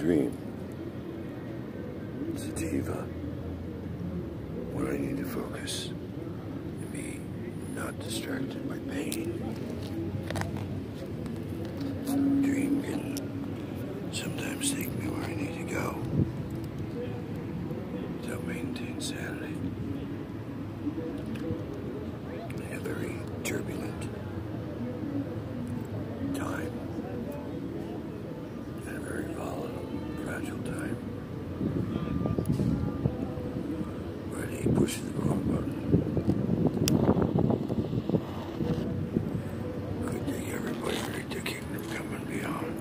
dream. Sativa. When I need to focus and be not distracted by pain. Dream can sometimes take me where I need to go to maintain sanity. In a very turbulent time, in a very volatile, fragile time, where he pushes the wrong button. Could take everybody right to Kingdom Come and Beyond.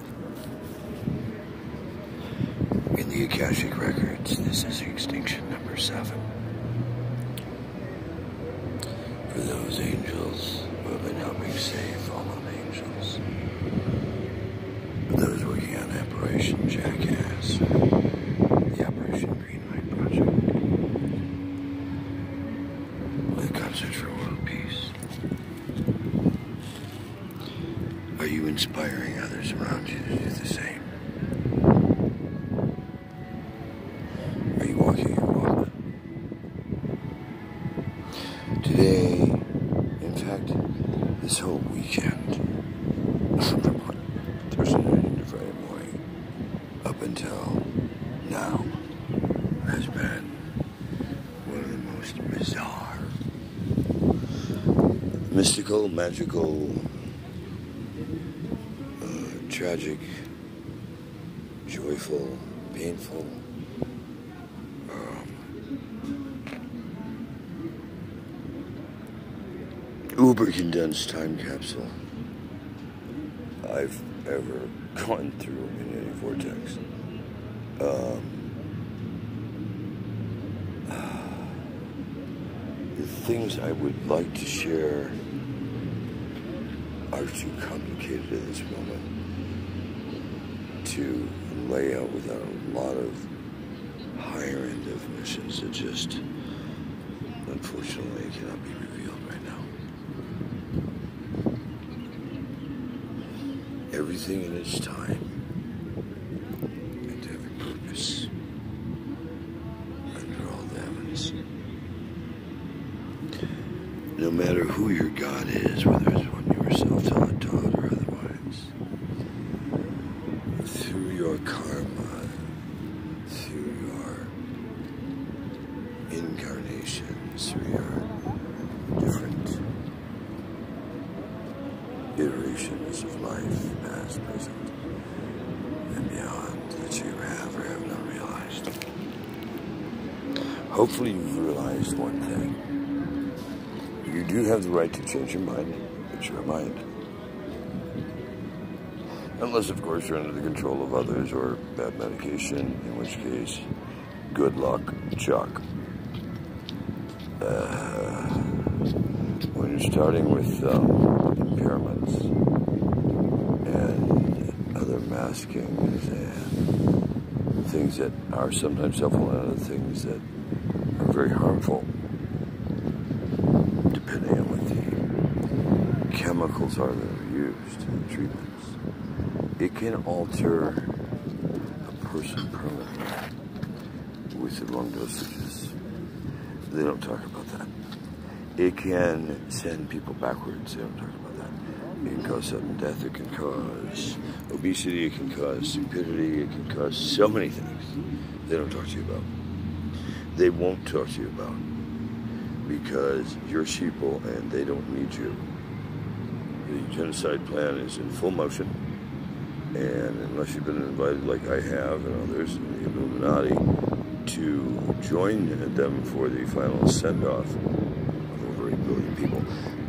In the Akashic Records, this is extinction number 7. For those angels who have been helping save fallen angels. For those working on Operation Jackass, the Operation Green Light Project, with Concerts for World Peace. Are you inspiring others around you to do the same? Are you walking your walk? Today, in fact, this whole weekend, from Thursday night into Friday morning, up until now, has been one of the most bizarre, mystical, magical, tragic, joyful, painful, uber condensed time capsule I've ever gone through in any vortex. The things I would like to share are too complicated at this moment to lay out without a lot of higher end definitions that just, unfortunately, cannot be revealed right now. Everything in its time and every purpose under all the heavens. No matter who your God is, whether it's one you were self-taught, taught, or otherwise, through your karma, through your incarnations, through your different iterations of life, past, present, and beyond, that you have or have not realized. Hopefully you've realized one thing. You do have the right to change your mind. It's your mind. Unless, of course, you're under the control of others or bad medication, in which case, good luck, Chuck. When you're starting with impairments and other maskings and things that are sometimes helpful and other things that are very harmful, depending on what the chemicals are that are used in the treatments, it can alter a person permanently with the wrong dosages. They don't talk about that. It can send people backwards. They don't talk about that. It can cause sudden death. It can cause obesity. It can cause stupidity. It can cause so many things they don't talk to you about. They won't talk to you about because you're sheeple and they don't need you. The genocide plan is in full motion, and unless you've been invited, like I have and others in the Illuminati, to join them for the final send-off of over 8 billion people,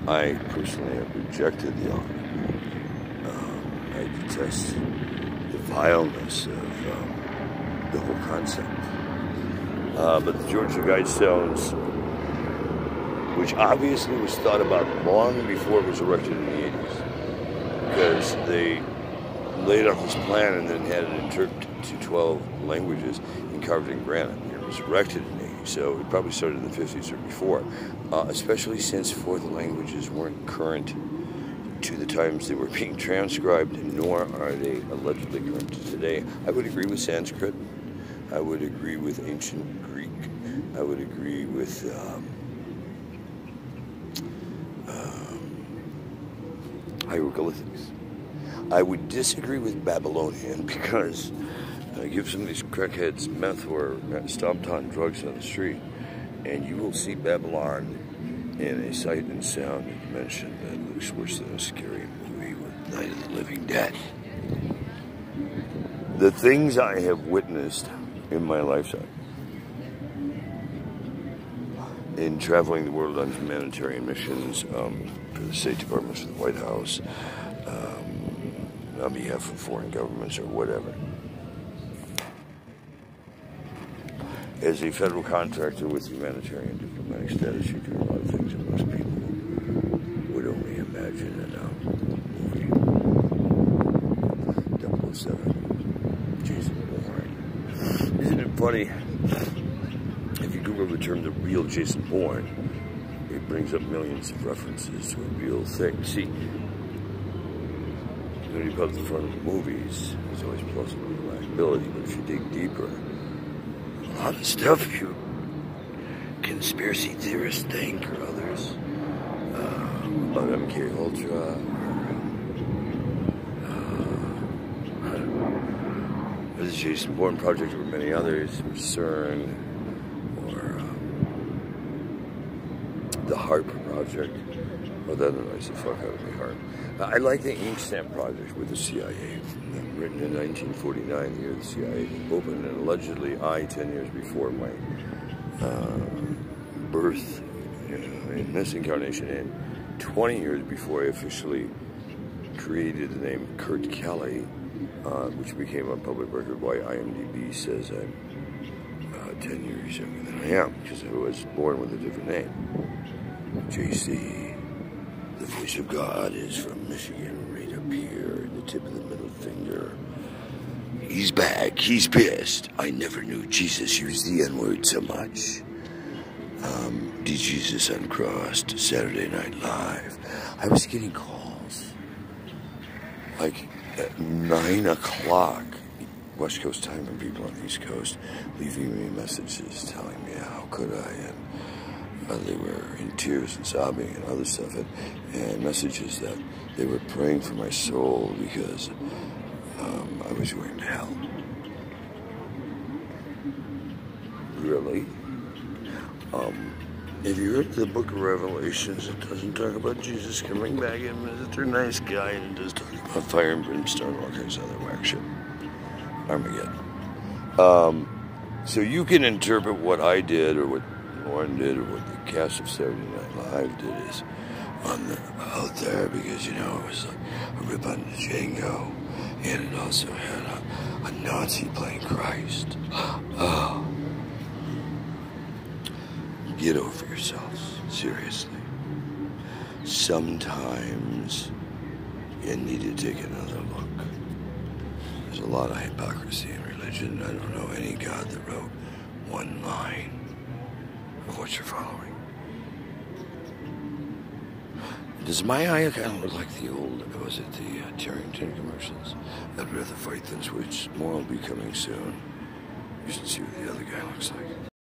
I personally have rejected the offer. I detest the vileness of the whole concept. But the Georgia Guidestones, which obviously was thought about long before it was erected in the 80s, because they laid out this plan and then had it interpreted to 12 languages and carved in granite. It was erected in the 80s, so it probably started in the 50s or before, especially since 4 of the languages weren't current to the times they were being transcribed, nor are they allegedly current to today. I would agree with Sanskrit. I would agree with ancient Greek. I would agree with hieroglyphics. I would disagree with Babylonian because give some of these crackheads meth or stomped on drugs on the street, and you will see Babylon in a sight and sound dimension that looks worse than a scary movie with Night of the Living Dead. The things I have witnessed in my lifetime, in traveling the world on humanitarian missions for the State Department, for the White House, on behalf of foreign governments or whatever. As a federal contractor with humanitarian diplomatic status, you do a lot of things that most people would only imagine in a movie. 007, Jason Bourne. Isn't it funny? If you Google the term "the real Jason Bourne," it brings up millions of references to a real thing. See, when you put the front of the movies, there's always plausible reliability, but if you dig deeper, a lot of stuff you conspiracy theorists think, or others, about MK Ultra, or the Jason Bourne Project, or many others, or CERN, or the HARP Project. Well, that annoys the fuck out of me, HARP. I like the ink stamp project with the CIA, written in 1949, the year the CIA opened, and allegedly 10 years before my birth in this incarnation, and 20 years before I officially created the name KURTKELLY, which became a public record why IMDb says I'm 10 years younger than I am, because I was born with a different name. JC, the voice of God, is from Michigan, right up here, the tip of the middle finger. He's back, he's pissed. I never knew Jesus used the N-word so much. Did Jesus uncrossed Saturday Night Live. I was getting calls, like at 9 o'clock, West Coast time, and people on the East Coast leaving me messages telling me how could I, and they were in tears and sobbing and other stuff, and messages that they were praying for my soul because I was going to hell. Really? Have you heard the book of Revelations? It doesn't talk about Jesus coming back and Mr. Nice Guy, and it does talk about fire and brimstone and all kinds of other whack shit. Armageddon. So you can interpret what I did, or what Lauren did, or what the cast of Saturday Night Live did is out there, because, you know, it was a rip on Django, and it also had a Nazi playing Christ. Oh. Get over yourselves, seriously. Sometimes you need to take another look. There's a lot of hypocrisy in religion. I don't know any God that wrote one line of what you're following. Does my eye kind of look like the old, was it the Tarrington commercials? I'd rather fight than switch. More will be coming soon. You should see what the other guy looks like.